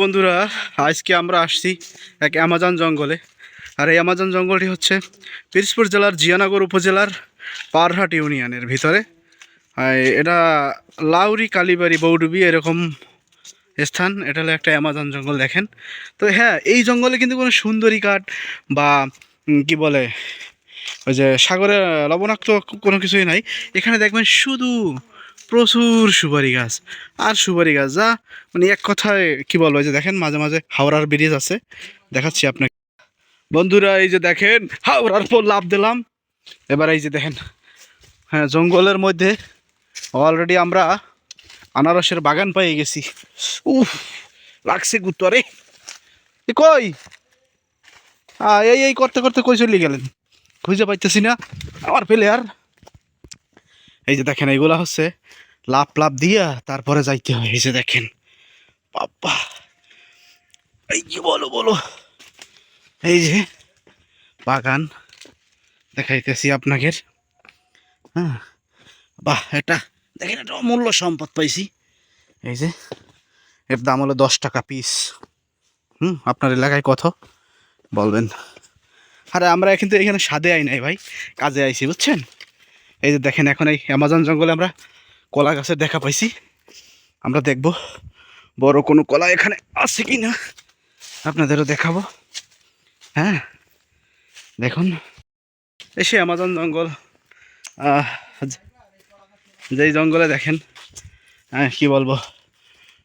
বন্ধুরা, আজকে আমরা আসছি এক অ্যামাজন জঙ্গলে। আর এই অ্যামাজন জঙ্গলটি হচ্ছে পিরোজপুর জেলার জিয়ানগর উপজেলার পারহাট ইউনিয়নের ভিতরে। এটা লাউরি কালীবাড়ি বৌডুবি এরকম স্থান। এটা হলো একটা অ্যামাজন জঙ্গল, দেখেন। তো হ্যাঁ, এই জঙ্গলে কিন্তু কোনো সুন্দরী কাঠ বা কি বলে ওই যে সাগরে লবণাক্ত কোনো কিছুই নাই। এখানে দেখবেন শুধু প্রচুর সুপারি গাছ আর সুপারি গাছ, যা মানে এক কথায় কি বলবো, এই যে দেখেন মাঝে মাঝে হাওড়ার ব্রিজ আছে, দেখাচ্ছি আপনাকে। বন্ধুরা, এই যে দেখেন হাওড়ার পর লাফ দিলাম। এবার এই যে দেখেন, হ্যাঁ, জঙ্গলের মধ্যে অলরেডি আমরা আনারসের বাগান পেয়ে গেছি। উফ, লাগছে গুত্তরে। কই এই এই করতে করতে কই চলে গেলেন? খুঁজে পাইতেছি না আমার প্লেয়ার। এই যে দেখেন, এইগুলা হচ্ছে লাভ লাভ দিয়া তারপরে যাইতে হয়। এই যে দেখেন বাবা, এই কি বলো বলো, এই যে বাগান দেখাইতেছি আপনাকে। হ্যাঁ, বাহ, এটা দেখেন, এটা অমূল্য সম্পদ পাইছি। এই যে এর দাম হলো 10 টাকা পিস। আপনার এলাকায় কত বলবেন? আরে আমরা কিন্তু এখানে স্বাদে আই নাই ভাই, কাজে আইছি, বুঝছেন। এই যে দেখেন, এখন এই অ্যামাজন জঙ্গলে আমরা কলা গাছের দেখা পাইছি। আমরা দেখব বড় কোনো কলা এখানে আছে কি না, আপনাদেরও দেখাবো। হ্যাঁ, দেখুন, এসে অ্যামাজন জঙ্গল, যেই জঙ্গলে দেখেন, হ্যাঁ, কি বলবো,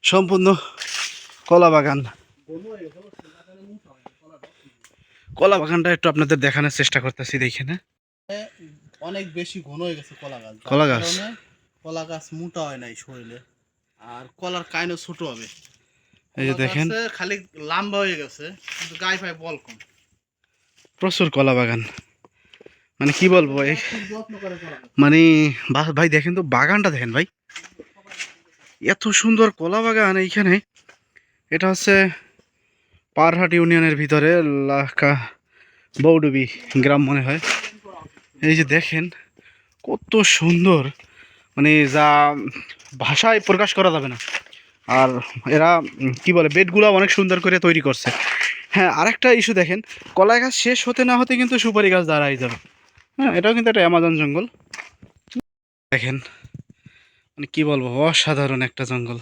সম্পূর্ণ কলা বাগান। কলা বাগানটা একটু আপনাদের দেখানোর চেষ্টা করতেছি, দেখেন। অনেক বেশি ঘন হয়ে গেছে কলা গাছ। কলা গাছ, কলা গাছ মোটা হয় নাই শরীরে, আর কলার কাইনও ছোট হবে। এই যে দেখেন, খালি লম্বা হয়ে গেছে কিন্তু গায়ে পায়ে বল কম। প্রচুর কলা বাগান, মানে কি বলবো এই, মানে ভাই দেখেন তো বাগানটা, দেখেন ভাই, এত সুন্দর কলা বাগান এইখানে। এটা হচ্ছে পারহাট ইউনিয়নের ভিতরে বৌডুবি গ্রাম মনে হয়। এই যে দেখেন কত সুন্দর, মানে যা ভাষায় প্রকাশ করা যাবে না। আর এরা কি বলে, বেডগুলো অনেক সুন্দর করে তৈরি করছে। হ্যাঁ, আরেকটা ইস্যু দেখেন, কলা গাছ শেষ হতে না হতে কিন্তু সুপারি গাছ দাঁড়াই যাবে। হ্যাঁ, এটাও কিন্তু একটা অ্যামাজন জঙ্গল। দেখেন, মানে কি বলবো, অসাধারণ একটা জঙ্গল।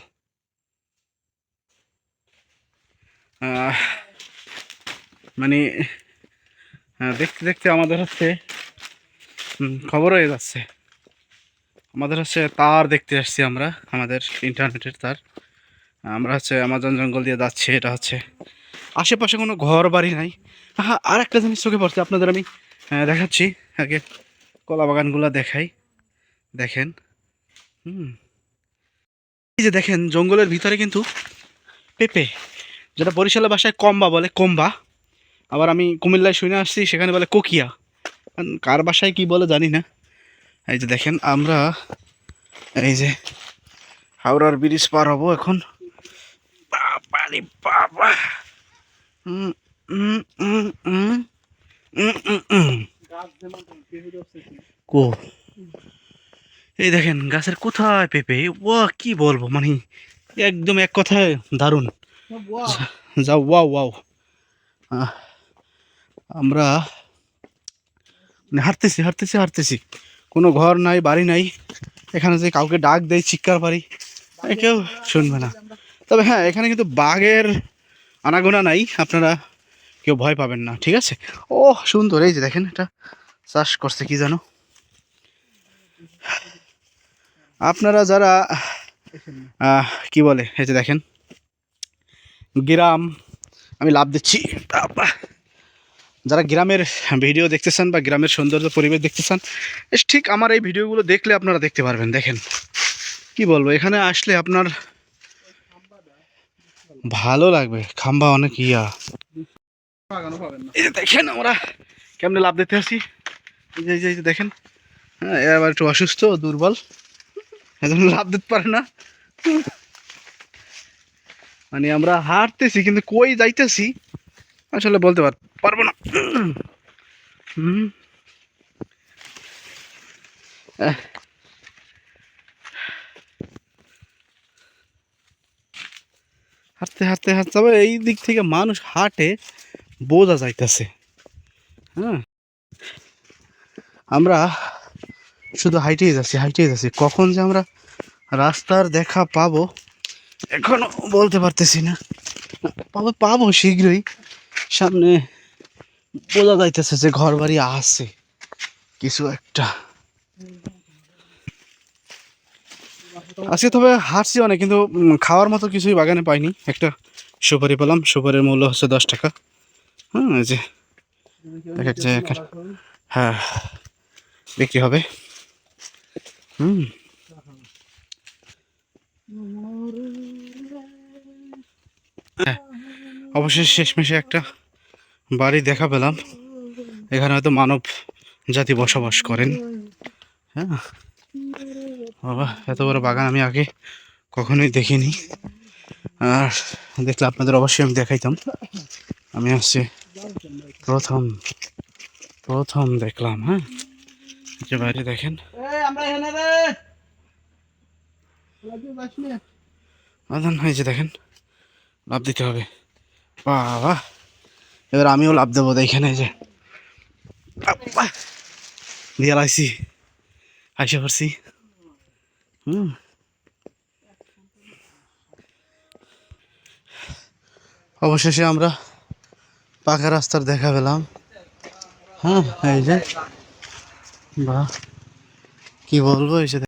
মানে দেখতে দেখতে আমাদের হচ্ছে খবর হয়ে যাচ্ছে। আমাদের হচ্ছে তার দেখতে আসছি আমরা, আমাদের ইন্টারনেটের তার। আমরা হচ্ছে অ্যামাজন জঙ্গল দিয়ে যাচ্ছি। এটা হচ্ছে আশেপাশে কোনো ঘর বাড়ি নাই। হ্যাঁ, আর একটা জিনিস চোখে পড়ছে, আপনাদের আমি দেখাচ্ছি। আগে কলা বাগানগুলো দেখাই, দেখেন। এই যে দেখেন, জঙ্গলের ভিতরে কিন্তু পেঁপে, যেটা বরিশালের ভাষায় কম্বা বলে, কম্বা। আবার আমি কুমিল্লায় শুনে আসছি, সেখানে বলে কোকিয়া। কার বাসায় কি বলে জানি না। এই যে দেখেন, আমরা এই যে হাওড়ার ব্রিজ পার হবো এখন। বাবা রে বাবা, উম, উম, উম, উম, উম, উম, উম। কো, এই দেখেন গাছের কোথায় পেঁপে, ও কি বলবো, মানে একদম এক কথায় দারুণ। যাও, ওয়াও ওয়াও। আমরা মানে হাঁটতেছি হাঁটতেছি হাঁটতেছি, কোনো ঘর নাই, বাড়ি নাই। এখানে যে কাউকে ডাক দেয়, চিৎকার পারি, কেউ শুনবে না। তবে হ্যাঁ, এখানে কিন্তু বাঘের আনাগোনা নাই, আপনারা কেউ ভয় পাবেন না, ঠিক আছে। ও সুন্দর, এই যে দেখেন, এটা চাষ করছে কি জানো আপনারা যারা কি বলে, এই যে দেখেন গ্রাম, আমি লাভ দিচ্ছি। বাবা, যারা গ্রামের ভিডিও দেখতে চান বা গ্রামের সৌন্দর্য পরিবেশ দেখতে চান, ঠিক আমার এই ভিডিওগুলো দেখলে আপনারা দেখতে পারবেন। দেখেন, কি বলবো, এখানে আসলে আপনার ভালো লাগবে। খাম্বা অনেক ইয়া, এই যে দেখেন আমরা কেমনে লাভ দিতে আসি। এই যে দেখেন, হ্যাঁ, এবার একটু অসুস্থ দুর্বল, এজন্য লাভ দিতে পারে না। মানে আমরা হাঁটতেছি কিন্তু কই যাইতেছি আসলে বলতে পারবো না। হুম, হাঁটতে হাঁটতে হাঁটতে তবে এই দিক থেকে মানুষ হাঁটে বোঝা যাইতেছে। হ্যাঁ, আমরা শুধু হাইটেই যাচ্ছি, কখন যে আমরা রাস্তার দেখা পাবো এখনো বলতে পারতেছি না। পাবো শীঘ্রই, সামনে বোঝা যাইতেছে যে ঘর বাড়ি আছে কিছু একটা। আজকে তবে হাঁটছি অনেক, কিন্তু খাওয়ার মতো কিছুই বাগানে পাইনি। একটা সুপারি পেলাম, সুপারির মূল্য হচ্ছে 10 টাকা। হ্যাঁ, এই যে এক এক জায়গায়, হ্যাঁ, বিক্রি হবে। হ্যাঁ, অবশ্যই শেষমেশে একটা বাড়ি দেখা পেলাম। এখানে হয়তো মানব জাতি বসবাস করেন। হ্যাঁ বাবা, এত বড় বাগান আমি আগে কখনোই দেখিনি, আর দেখলে আপনাদের অবশ্যই আমি দেখাইতাম। আমি হচ্ছে প্রথম দেখলাম। হ্যাঁ, যে বাইরে দেখেন, এই যে দেখেন, লাভ দিতে হবে। বাবা, এবার আমিও লাভ দেবো। দেখেন এই যে দিয়ে লাইছি, আইসা করছি। অবশেষে আমরা পাকা রাস্তার দেখা পেলাম। হ্যাঁ, এই যে বাহ, কি বলবো, এই যে